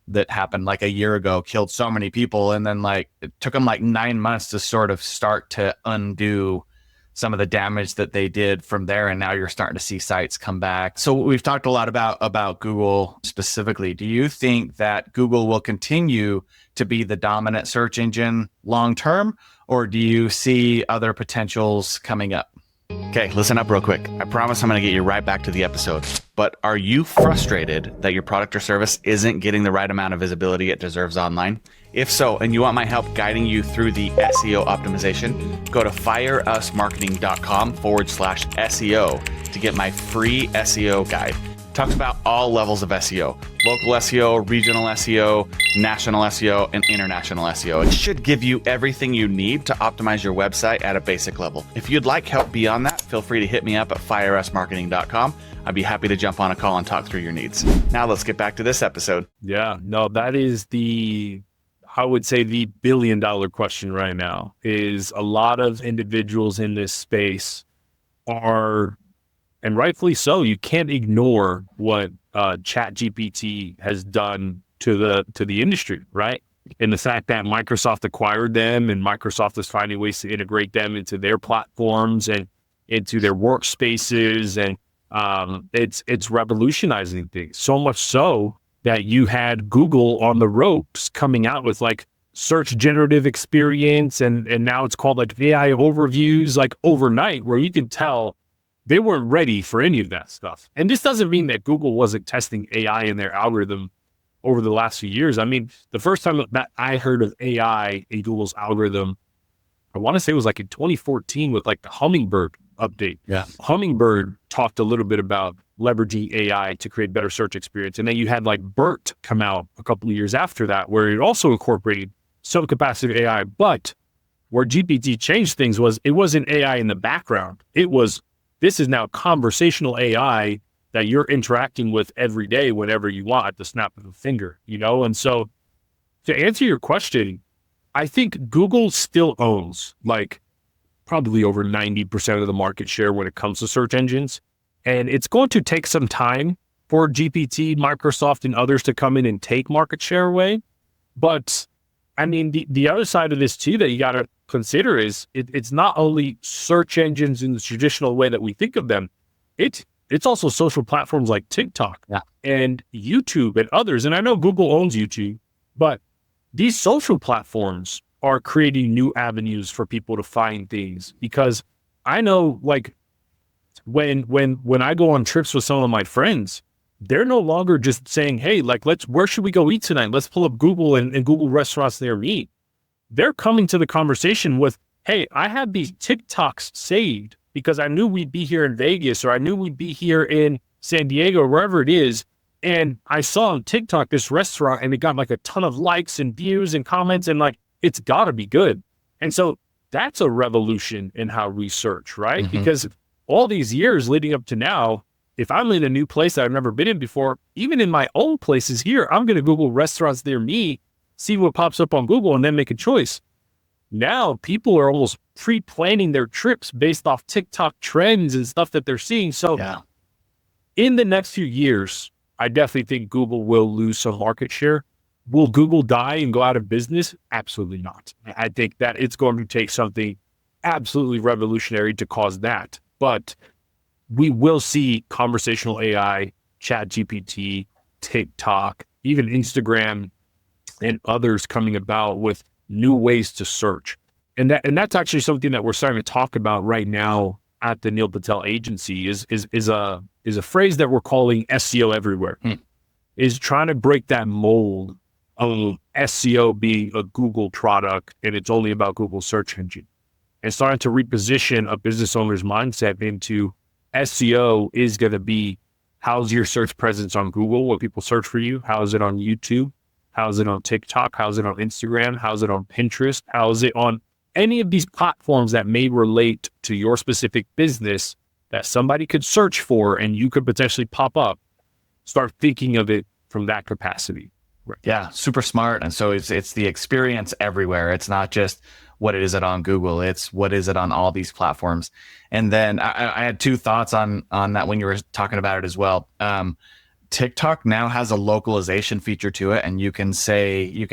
that happened like a year ago killed so many people, and then like it took them like 9 months to sort of start to undo some of the damage that they did from there, and now you're starting to see sites come back. So we've talked a lot about Google specifically. Do you think that Google will continue to be the dominant search engine long term, or do you see other potentials coming up? Okay, listen up real quick. I promise I'm going to get you right back to the episode. But are you frustrated that your product or service isn't getting the right amount of visibility it deserves online? If so, and you want my help guiding you through the SEO optimization, go to fireusmarketing.com/SEO to get my free SEO guide. Talks about all levels of SEO, local SEO, regional SEO, national SEO, and international SEO. It should give you everything you need to optimize your website at a basic level. If you'd like help beyond that, feel free to hit me up at fireusmarketing.com. I'd be happy to jump on a call and talk through your needs. Now let's get back to this episode. Yeah, no, that is I would say the billion-dollar question right now. Is a lot of individuals in this space are, and rightfully so, you can't ignore what ChatGPT has done to the industry, right? And the fact that Microsoft acquired them, and Microsoft is finding ways to integrate them into their platforms and into their workspaces, and it's revolutionizing things. So much so that you had Google on the ropes coming out with like search generative experience, and now it's called like AI overviews, like overnight, where you can tell they weren't ready for any of that stuff. And this doesn't mean that Google wasn't testing AI in their algorithm over the last few years. I mean, the first time that I heard of AI in Google's algorithm, I want to say it was like in 2014 with like the Hummingbird update. Yeah. Hummingbird talked a little bit about leveraging AI to create better search experience. And then you had like BERT come out a couple of years after that, where it also incorporated some capacity of AI. But where GPT changed things was it wasn't AI in the background. This is now conversational AI that you're interacting with every day, whenever you want, at the snap of a finger, you know? And so to answer your question, I think Google still owns like probably over 90% of the market share when it comes to search engines. And it's going to take some time for GPT, Microsoft, and others to come in and take market share away. But I mean, the other side of this too that you got to consider is it's not only search engines in the traditional way that we think of them. It's also social platforms like TikTok and YouTube and others. And I know Google owns YouTube, but these social platforms are creating new avenues for people to find things. Because I know, like, when I go on trips with some of my friends, they're no longer just saying, hey, like, where should we go eat tonight? Let's pull up Google and Google restaurants near me. They're coming to the conversation with, hey, I have these TikToks saved because I knew we'd be here in Vegas, or I knew we'd be here in San Diego, or wherever it is. And I saw on TikTok this restaurant, and it got like a ton of likes and views and comments, and like, it's gotta be good. And so that's a revolution in how we search, right? Mm-hmm. Because all these years leading up to now, if I'm in a new place that I've never been in before, even in my own places here, I'm going to Google restaurants near me, see what pops up on Google, and then make a choice. Now people are almost pre-planning their trips based off TikTok trends and stuff that they're seeing. So in the next few years, I definitely think Google will lose some market share. Will Google die and go out of business? Absolutely not. I think that it's going to take something absolutely revolutionary to cause that. But we will see conversational AI, ChatGPT, TikTok, even Instagram, and others coming about with new ways to search. And that's actually something that we're starting to talk about right now at the Neil Patel Agency is a phrase that we're calling SEO everywhere. Is trying to break that mold of SEO being a Google product and it's only about Google search engine, and starting to reposition a business owner's mindset into SEO is going to be, how's your search presence on Google, what people search for you? How is it on YouTube? How is it on TikTok? How is it on Instagram? How is it on Pinterest? How is it on any of these platforms that may relate to your specific business that somebody could search for and you could potentially pop up? Start thinking of it from that capacity. Right. Yeah, super smart. And so it's the experience everywhere. It's not just what is it on Google, it's what is it on all these platforms. And then I had two thoughts on that when you were talking about it as well. TikTok now has a localization feature to it, and you can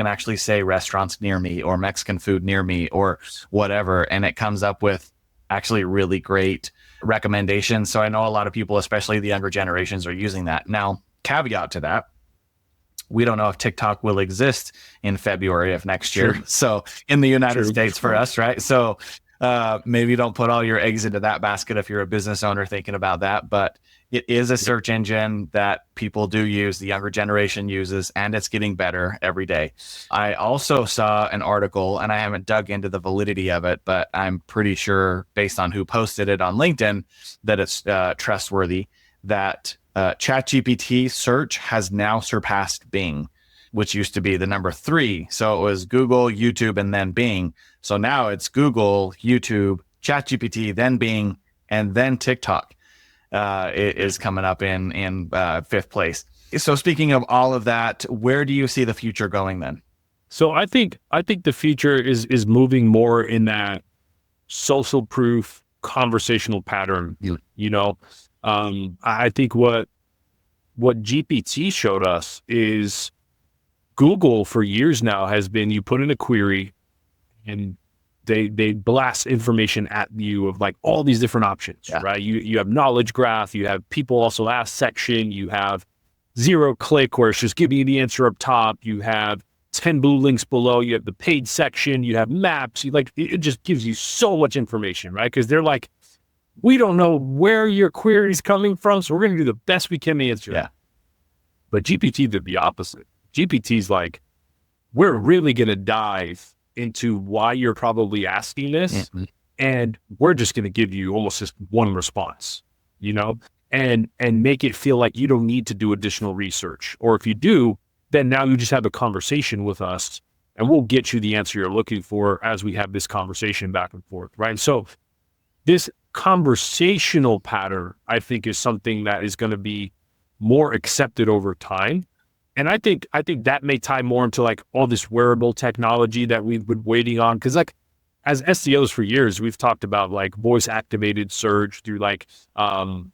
actually say restaurants near me or Mexican food near me or whatever, and it comes up with actually really great recommendations. So I know a lot of people, especially the younger generations, are using that. Now, caveat to that, we don't know if TikTok will exist in February of next year. Sure. So in the United Sure. States for us, right? So maybe don't put all your eggs into that basket if you're a business owner thinking about that. But it is a search engine that people do use, the younger generation uses, and it's getting better every day. I also saw an article, and I haven't dug into the validity of it, but I'm pretty sure based on who posted it on LinkedIn that it's trustworthy, that ChatGPT search has now surpassed Bing, which used to be the number 3. So it was Google, YouTube, and then Bing. So now it's Google, YouTube, ChatGPT, then Bing, and then TikTok is coming up in 5th place. So speaking of all of that, where do you see the future going then? So I think the future is moving more in that social proof conversational pattern. You know, I think what GPT showed us is Google for years now has been, you put in a query and they blast information at you of like all these different options, right? You have knowledge graph, you have people also ask section, you have 0 click where it's just giving you the answer up top, you have 10 blue links below, you have the paid section, you have maps, it just gives you so much information, right? Because they're like, we don't know where your query is coming from, so we're going to do the best we can to answer it. But GPT did the opposite. GPT's like, we're really going to dive into why you're probably asking this, and we're just going to give you almost just one response, you know, and make it feel like you don't need to do additional research. Or if you do, then now you just have a conversation with us, and we'll get you the answer you're looking for as we have this conversation back and forth, right? So this conversational pattern, I think, is something that is going to be more accepted over time. And I think that may tie more into like all this wearable technology that we've been waiting on. Cause like as SEOs for years, we've talked about like voice activated search through like all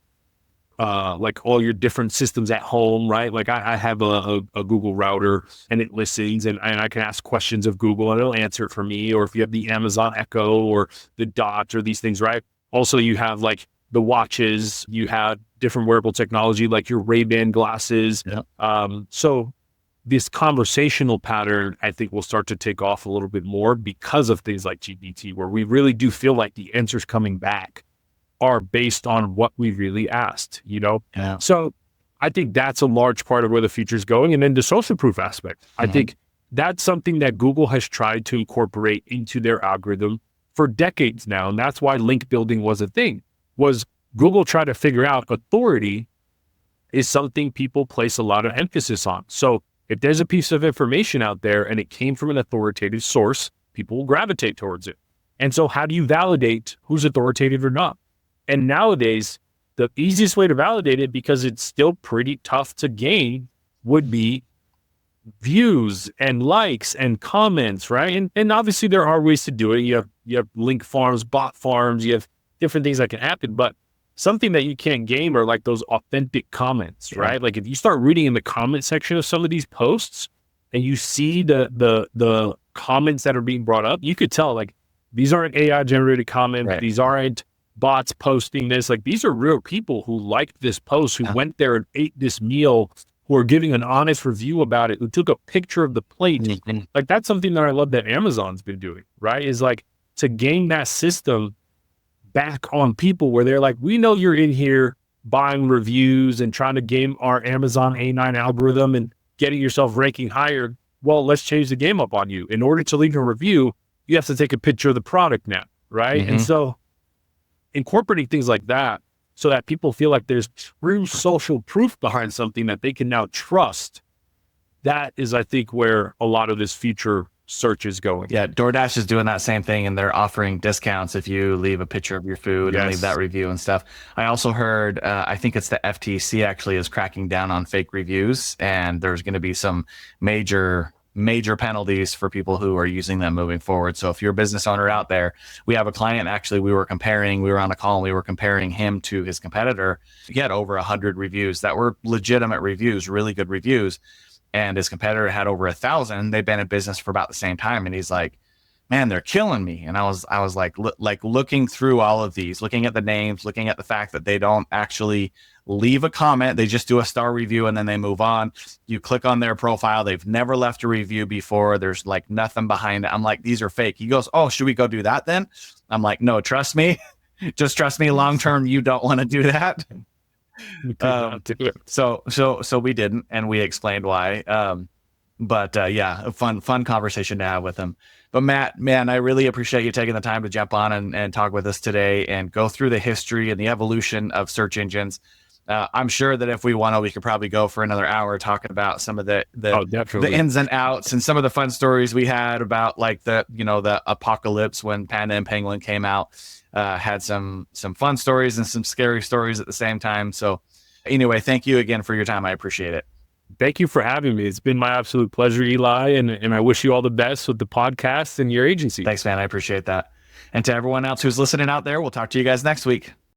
your different systems at home, right? Like I have a Google router and it listens and I can ask questions of Google and it'll answer it for me. Or if you have the Amazon Echo or the Dot or these things, right? Also, you have like the watches, you have different wearable technology like your Ray-Ban glasses. So this conversational pattern, I think, will start to take off a little bit more because of things like GPT, where we really do feel like the answers coming back are based on what we really asked, you know? So I think that's a large part of where the future is going. And then the social proof aspect, I think that's something that Google has tried to incorporate into their algorithm for decades now. And that's why link building was a thing, was Google tried to figure out authority is something people place a lot of emphasis on. So if there's a piece of information out there and it came from an authoritative source, people will gravitate towards it. And so how do you validate who's authoritative or not? And nowadays, the easiest way to validate it, because it's still pretty tough to gain, would be views and likes and comments, right? And obviously there are ways to do it. You have link farms, bot farms, you have different things that can happen, but something that you can't game are like those authentic comments, right? Like if you start reading in the comment section of some of these posts and you see the comments that are being brought up, you could tell like these aren't AI generated comments. These aren't bots posting this. Like these are real people who liked this post, who went there and ate this meal, who are giving an honest review about it, who took a picture of the plate. Like that's something that I love that Amazon's been doing, right? Is like to gain that system back on people where they're like, we know you're in here buying reviews and trying to game our Amazon A9 algorithm and getting yourself ranking higher. Well, let's change the game up on you. In order to leave a review, you have to take a picture of the product now, right? And so incorporating things like that so that people feel like there's true social proof behind something that they can now trust. That is, I think, where a lot of this future searches going. Yeah, DoorDash is doing that same thing, and they're offering discounts if you leave a picture of your food and leave that review and stuff. I also heard, I think it's the FTC actually is cracking down on fake reviews, and there's going to be some major penalties for people who are using them moving forward. So if you're a business owner out there, we have a client, actually, we were on a call and we were comparing him to his competitor. He had over 100 reviews that were legitimate reviews, really good reviews. And his competitor had over 1,000. They've been in business for about the same time. And he's like, man, they're killing me. And I was like looking through all of these, looking at the names, looking at the fact that they don't actually leave a comment. They just do a star review and then they move on. You click on their profile. They've never left a review before. There's like nothing behind it. I'm like, these are fake. He goes, oh, should we go do that then? I'm like, no, trust me. Just trust me. Long term, you don't want to do that. So we didn't, and we explained why. But yeah, a fun conversation to have with him. But Matt, man, I really appreciate you taking the time to jump on and talk with us today and go through the history and the evolution of search engines. I'm sure that if we wanted, we could probably go for another hour talking about some of the ins and outs and some of the fun stories we had about like the apocalypse when Panda and Penguin came out. Had some fun stories and some scary stories at the same time. So anyway, thank you again for your time. I appreciate it. Thank you for having me. It's been my absolute pleasure, Eli. And I wish you all the best with the podcast and your agency. Thanks, man. I appreciate that. And to everyone else who's listening out there, we'll talk to you guys next week.